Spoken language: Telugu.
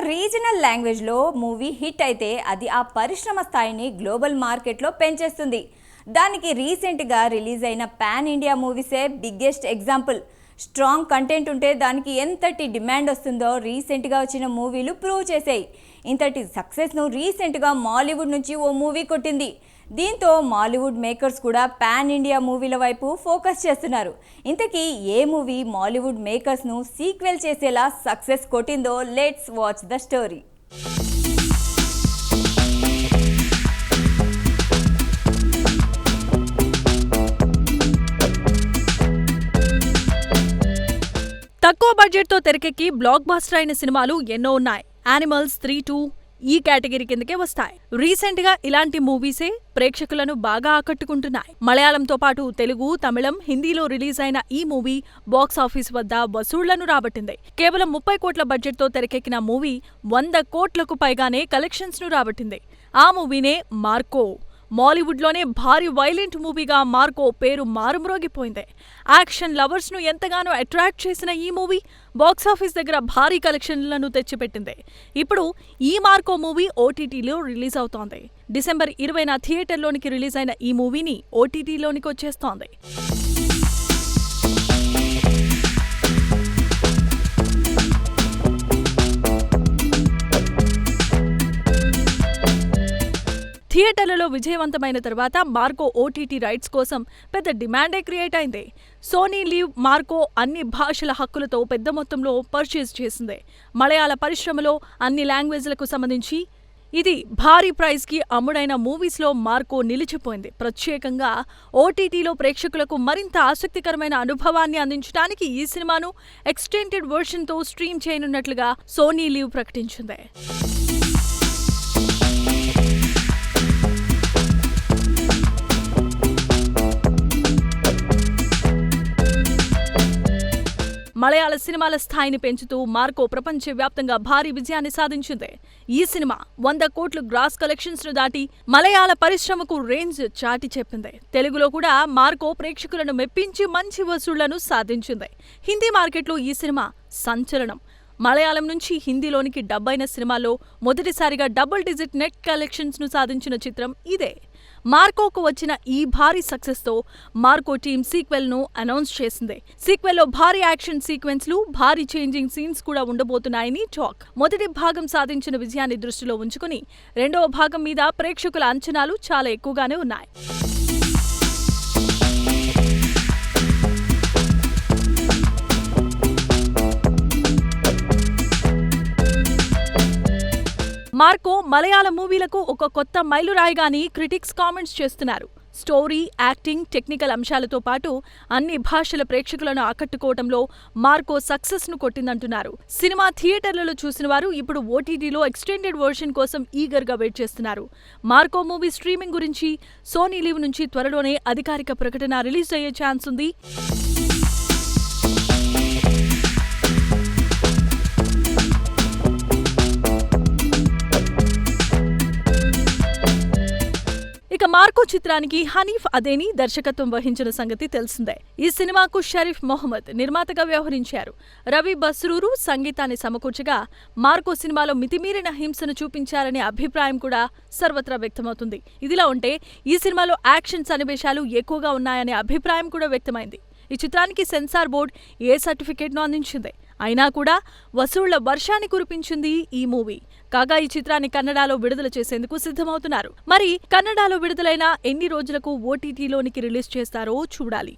రీజనల్ లాంగ్వేజ్లో మూవీ హిట్ అయితే అది ఆ పరిశ్రమ స్థాయిని గ్లోబల్ మార్కెట్లో పెంచేస్తుంది. దానికి రీసెంట్గా రిలీజ్ అయిన పాన్ ఇండియా మూవీసే బిగ్గెస్ట్ ఎగ్జాంపుల్. స్ట్రాంగ్ కంటెంట్ ఉంటే దానికి ఎంతటి డిమాండ్ వస్తుందో రీసెంట్గా వచ్చిన మూవీలు ప్రూవ్ చేశాయి. ఇంతటి సక్సెస్ను రీసెంట్గా మాలీవుడ్ నుంచి ఓ మూవీ కొట్టింది. దీంతో మాలీవుడ్ మేకర్స్ కూడా పాన్ ఇండియా మూవీల వైపు ఫోకస్ చేస్తున్నారు. ఇంతకీ ఏ మూవీ మాలీవుడ్ మేకర్స్ను సీక్వెల్ చేసేలా సక్సెస్ కొట్టిందో లెట్స్ వాచ్ ద స్టోరీ. తక్కువ బడ్జెట్తో తెరకెక్కి బ్లాక్ బస్టర్ అయిన సినిమాలు ఎన్నో ఉన్నాయి. యానిమల్స్ 3-2 ఈ కేటగిరీ కిందకే వస్తాయి. రీసెంట్ గా ఇలాంటి మూవీసే ప్రేక్షకులను బాగా ఆకట్టుకుంటున్నాయి. మలయాళంతో పాటు తెలుగు, తమిళం, హిందీలో రిలీజ్ అయిన ఈ మూవీ బాక్స్ ఆఫీస్ వద్ద వసూళ్లను రాబట్టింది. కేవలం 30 కోట్ల బడ్జెట్తో తెరకెక్కిన మూవీ 100 కోట్లకు పైగానే కలెక్షన్స్ ను రాబట్టింది. ఆ మూవీనే మార్కో. మాలీవుడ్లోనే భారీ వైలెంట్ మూవీగా మార్కో పేరు మారుమ్రోగిపోయింది. యాక్షన్ లవర్స్ ను ఎంతగానో అట్రాక్ట్ చేసిన ఈ మూవీ బాక్సాఫీస్ దగ్గర భారీ కలెక్షన్లను తెచ్చిపెట్టింది. ఇప్పుడు ఈ మార్కో మూవీ ఓటీటీలో రిలీజ్ అవుతోంది. డిసెంబర్ 20న థియేటర్లోనికి రిలీజ్ అయిన ఈ మూవీని ఓటీటీలోనికి వచ్చేస్తోంది. థియేటర్లలో విజయవంతమైన తర్వాత మార్కో ఓటీటీ రైట్స్ కోసం పెద్ద డిమాండే క్రియేట్ అయింది. సోనీ లీవ్ మార్కో అన్ని భాషల హక్కులతో పెద్ద మొత్తంలో పర్చేజ్ చేసింది. మలయాళ పరిశ్రమలో అన్ని లాంగ్వేజ్లకు సంబంధించి ఇది భారీ ప్రైజ్కి అమ్ముడైన మూవీస్లో మార్కో నిలిచిపోయింది. ప్రత్యేకంగా ఓటీటీలో ప్రేక్షకులకు మరింత ఆసక్తికరమైన అనుభవాన్ని అందించడానికి ఈ సినిమాను ఎక్స్టెండెడ్ వెర్షన్తో స్ట్రీమ్ చేయనున్నట్లుగా సోనీ లీవ్ ప్రకటించింది. మలయాళ సినిమాల స్థాయిని పెంచుతూ మార్కో ప్రపంచవ్యాప్తంగా భారీ విజయాన్ని సాధించింది. ఈ సినిమా 100 కోట్లు గ్రాస్ కలెక్షన్స్ ను దాటి మలయాళ పరిశ్రమకు రేంజ్ చాటి చెప్పింది. తెలుగులో కూడా మార్కో ప్రేక్షకులను మెప్పించి మంచి వసూళ్లను సాధించింది. హిందీ మార్కెట్లో ఈ సినిమా సంచలనం. మలయాళం నుంచి హిందీలోనికి డబ్ అయిన సినిమాలో మొదటిసారిగా డబుల్ డిజిట్ నెట్ కలెక్షన్స్ ను సాధించిన చిత్రం ఇదే. మార్కోకు వచ్చిన ఈ భారీ సక్సెస్ తో మార్కో టీమ్ సీక్వెల్ ను అనౌన్స్ చేసింది. సీక్వెల్ లో భారీ యాక్షన్ సీక్వెన్స్లు, భారీ చేంజింగ్ సీన్స్ కూడా ఉండబోతున్నాయని టాక్. మొదటి భాగం సాధించిన విజయాన్ని దృష్టిలో ఉంచుకుని రెండవ భాగం మీద ప్రేక్షకుల అంచనాలు చాలా ఎక్కువగానే ఉన్నాయి. మార్కో మలయాళ మూవీలకు ఒక కొత్త మైలురాయిగాని క్రిటిక్స్ కామెంట్స్ చేస్తున్నారు. స్టోరీ, యాక్టింగ్, టెక్నికల్ అంశాలతో పాటు అన్ని భాషల ప్రేక్షకులను ఆకట్టుకోవడంలో మార్కో సక్సెస్ ను కొట్టిందంటున్నారు. సినిమా థియేటర్లలో చూసిన వారు ఇప్పుడు ఓటీటీలో ఎక్స్టెండెడ్ వర్షన్ కోసం ఈగర్ గా వెయిట్ చేస్తున్నారు. మార్కో మూవీ స్ట్రీమింగ్ గురించి సోనీ లీవ్ నుంచి త్వరలోనే అధికారిక ప్రకటన రిలీజ్ అయ్యే ఛాన్స్ ఉంది. ఇక మార్కో చిత్రానికి హనీఫ్ అదేని దర్శకత్వం వహించిన సంగతి తెలిసిందే. ఈ సినిమాకు షరీఫ్ మొహమ్మద్ నిర్మాతగా వ్యవహరించారు. రవి బస్రూరు సంగీతాన్ని సమకూర్చగా మార్కో సినిమాలో మితిమీరిన హింసను చూపించారనే అభిప్రాయం కూడా సర్వత్రా వ్యక్తమవుతుంది. ఇదిలా ఉంటే ఈ సినిమాలో యాక్షన్ సన్నివేశాలు ఎక్కువగా ఉన్నాయనే అభిప్రాయం కూడా వ్యక్తమైంది. ఈ చిత్రానికి సెన్సార్ బోర్డు ఏ సర్టిఫికేట్ను అందించింది. అయినా కూడా వసూళ్ల వర్షాన్ని కురిపించింది ఈ మూవీ. కాగా ఈ చిత్రాన్ని కన్నడలో విడుదల చేసేందుకు సిద్ధమవుతున్నారు. మరి కన్నడలో విడుదలైన ఎన్ని రోజులకు ఓటీటీలోనికి రిలీజ్ చేస్తారో చూడాలి.